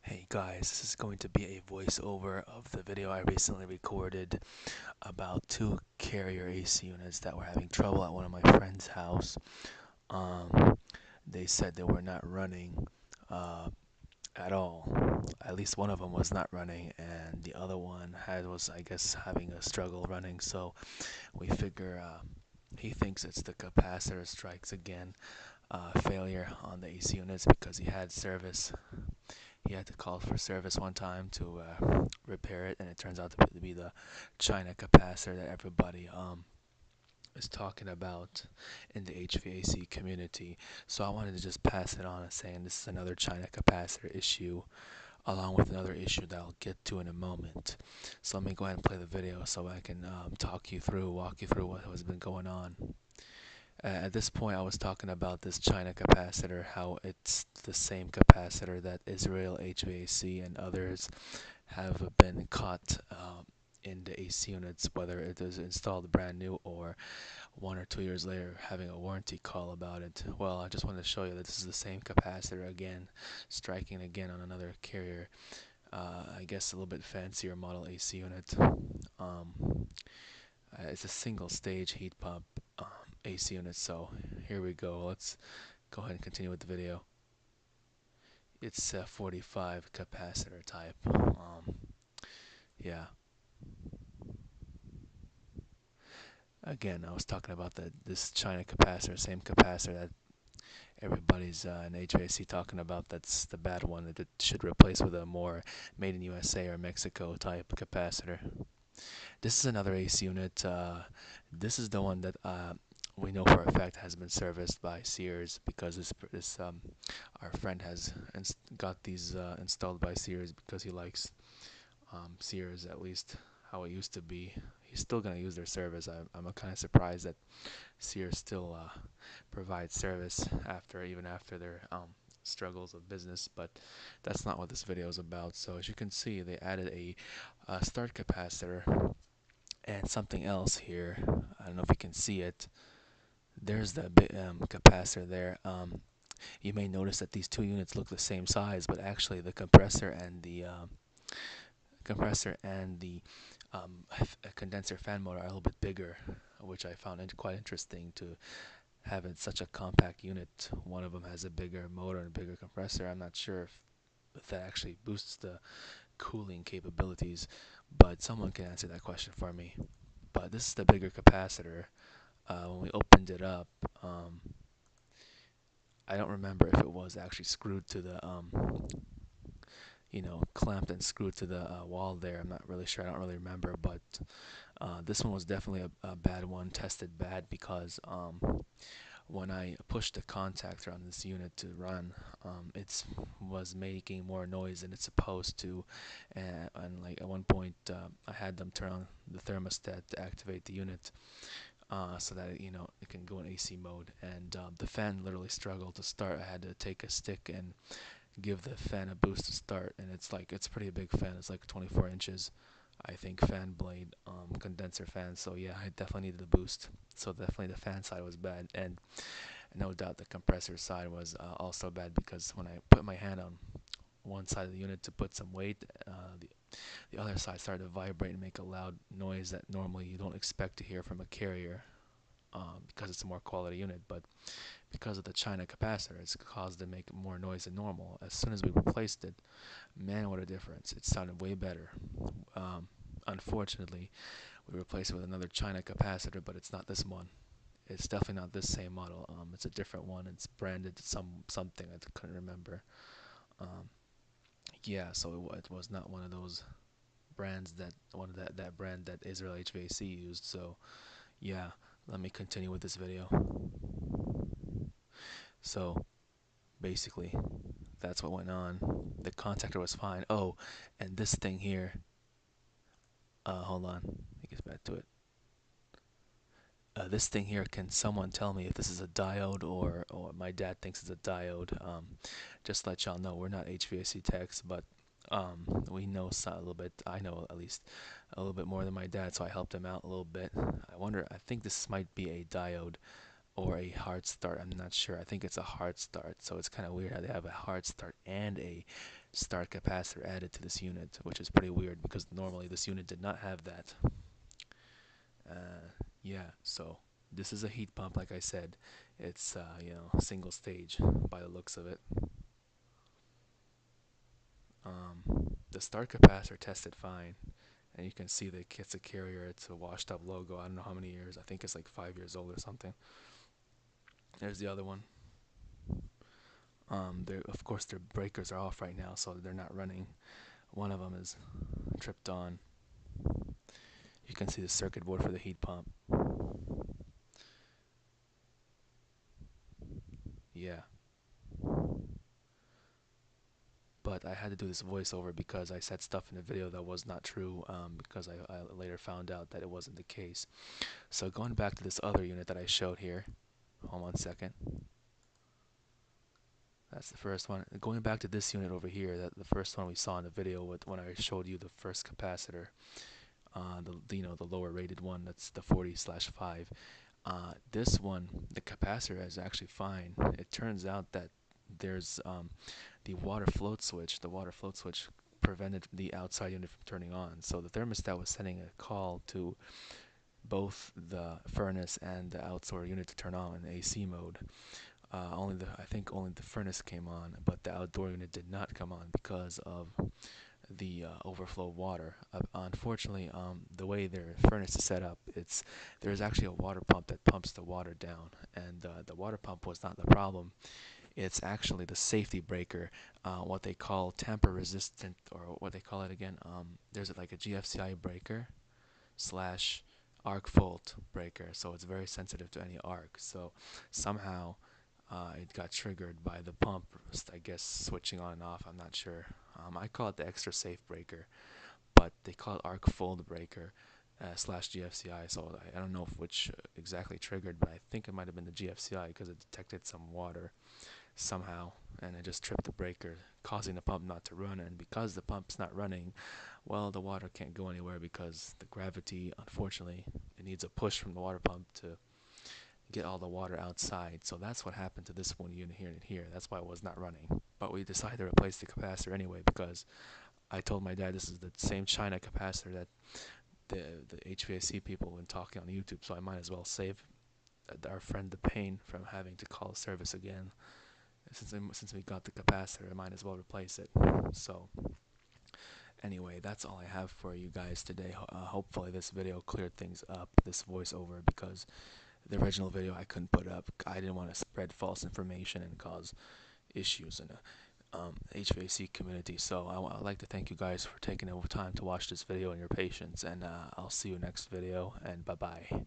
Hey guys, this is going to be a voiceover of the video I recently recorded about two carrier AC units that were having trouble at one of my friend's house. Um, they said they were not running uh, at all. At least one of them was not running, and the other one was, I guess, having a struggle running. So we figure he thinks it's the capacitor strikes again, failure on the AC units because he had service. He had to call for service one time to repair it, and it turns out to be the China capacitor that everybody is talking about in the HVAC community. So I wanted to just pass it on as saying this is another China capacitor issue, along with another issue that I'll get to in a moment. So let me go ahead and play the video so I can walk you through what has been going on. At this point, I was talking about this China capacitor, how it's the same capacitor that Israel HVAC and others have been caught in the AC units, whether it is installed brand new or 1 or 2 years later having a warranty call about it. Well, I just wanted to show you that this is the same capacitor again, striking again on another carrier. I guess a little bit fancier model AC unit. It's a single stage heat pump AC unit. So here we go. Let's go ahead and continue with the video. It's a 45 capacitor type. Yeah. Again, I was talking about this China capacitor, same capacitor that everybody's in HVAC talking about. That's the bad one that it should replace with a more made in USA or Mexico type capacitor. This is another AC unit. This is the one that we know for a fact has been serviced by Sears because this our friend has got these installed by Sears because he likes Sears, at least how it used to be. He's still gonna use their service. I'm kind of surprised that Sears still provides service even after their struggles of business, but that's not what this video is about. So as you can see, they added a start capacitor and something else here. I don't know if you can see it. There's the capacitor there. You may notice that these two units look the same size, but actually the compressor and the condenser fan motor are a little bit bigger, which I found quite interesting to have in such a compact unit. One of them has a bigger motor and a bigger compressor. I'm not sure if that actually boosts the cooling capabilities, but someone can answer that question for me. But this is the bigger capacitor. When we opened it up, I don't remember if it was actually screwed to the clamped and screwed to the wall there. I'm not really sure. I don't really remember, but this one was definitely a bad one, tested bad because when I pushed the contactor on this unit to run, it was making more noise than it's supposed to, and like at one point I had them turn on the thermostat to activate the unit. So that it can go in AC mode, and the fan literally struggled to start. I had to take a stick and give the fan a boost to start, and it's a pretty big fan. It's like 24 inches, I think, fan blade condenser fan. So yeah, I definitely needed a boost. So definitely the fan side was bad, and no doubt the compressor side was also bad because when I put my hand on one side of the unit to put some weight, the other side started to vibrate and make a loud noise that normally you don't expect to hear from a carrier because it's a more quality unit. But because of the China capacitor, it's caused it to make more noise than normal. As soon as we replaced it, man, what a difference! It sounded way better. Um, Unfortunately, we replaced it with another China capacitor, but it's not this one. It's definitely not this same model. It's a different one. It's branded something I couldn't remember. Um, yeah, so it was not one of those brands that brand that Israel HVAC used. So yeah, let me continue with this video. So basically, that's what went on. The contactor was fine. Oh, and this thing here. Hold on. Let me get back to it. This thing here, can someone tell me if this is a diode or my dad thinks it's a diode? Just to let y'all know, we're not HVAC techs, but we know a little bit. I know at least a little bit more than my dad, so I helped him out a little bit. I think this might be a diode. or a hard start. I'm not sure. I think it's a hard start. So it's kind of weird how they have a hard start and a start capacitor added to this unit, which is pretty weird because normally this unit did not have that. Yeah, so this is a heat pump, like I said. It's single stage by the looks of it. The start capacitor tested fine, and you can see the it's a carrier. It's a washed up logo. I don't know how many years. I think it's like 5 years old or something. There's the other one. Of course their breakers are off right now, so they're not running. One of them is tripped on. You can see the circuit board for the heat pump. Yeah, but I had to do this voiceover because I said stuff in the video that was not true. Because I later found out that it wasn't the case. So going back to this other unit that I showed here. Hold on 1 second. That's the first one. Going back to this unit over here, that the first one we saw in the video with when I showed you the first capacitor, the lower rated one, that's the 40/5. This one, the capacitor is actually fine. It turns out that there's the water float switch. The water float switch prevented the outside unit from turning on. So the thermostat was sending a call to both the furnace and the outdoor unit to turn on in AC mode. I think only the furnace came on, but the outdoor unit did not come on because of the overflow of water. Unfortunately, the way their furnace is set up, there's actually a water pump that pumps the water down, and the water pump was not the problem. It's actually the safety breaker, what they call tamper resistant, or what they call it again. There's like a GFCI breaker slash arc fault breaker, so it's very sensitive to any arc. So somehow it got triggered by the pump, I guess switching on and off. I'm not sure. I call it the extra safe breaker, but they call it arc fold breaker slash GFCI. So I don't know which exactly triggered, but I think it might have been the GFCI because it detected some water somehow, and it just tripped the breaker, causing the pump not to run. And because the pump's not running, well, the water can't go anywhere because the gravity, unfortunately, it needs a push from the water pump to get all the water outside. So that's what happened to this one unit here and here. That's why it was not running. But we decided to replace the capacitor anyway because I told my dad this is the same China capacitor that the HVAC people have been talking on YouTube. So I might as well save our friend the pain from having to call service again. Since we got the capacitor, I might as well replace it. So anyway, that's all I have for you guys today. Hopefully this video cleared things up, this voiceover, because the original video I couldn't put up. I didn't want to spread false information and cause issues in the HVAC community. So I'd like to thank you guys for taking the time to watch this video and your patience. And I'll see you next video. And bye bye.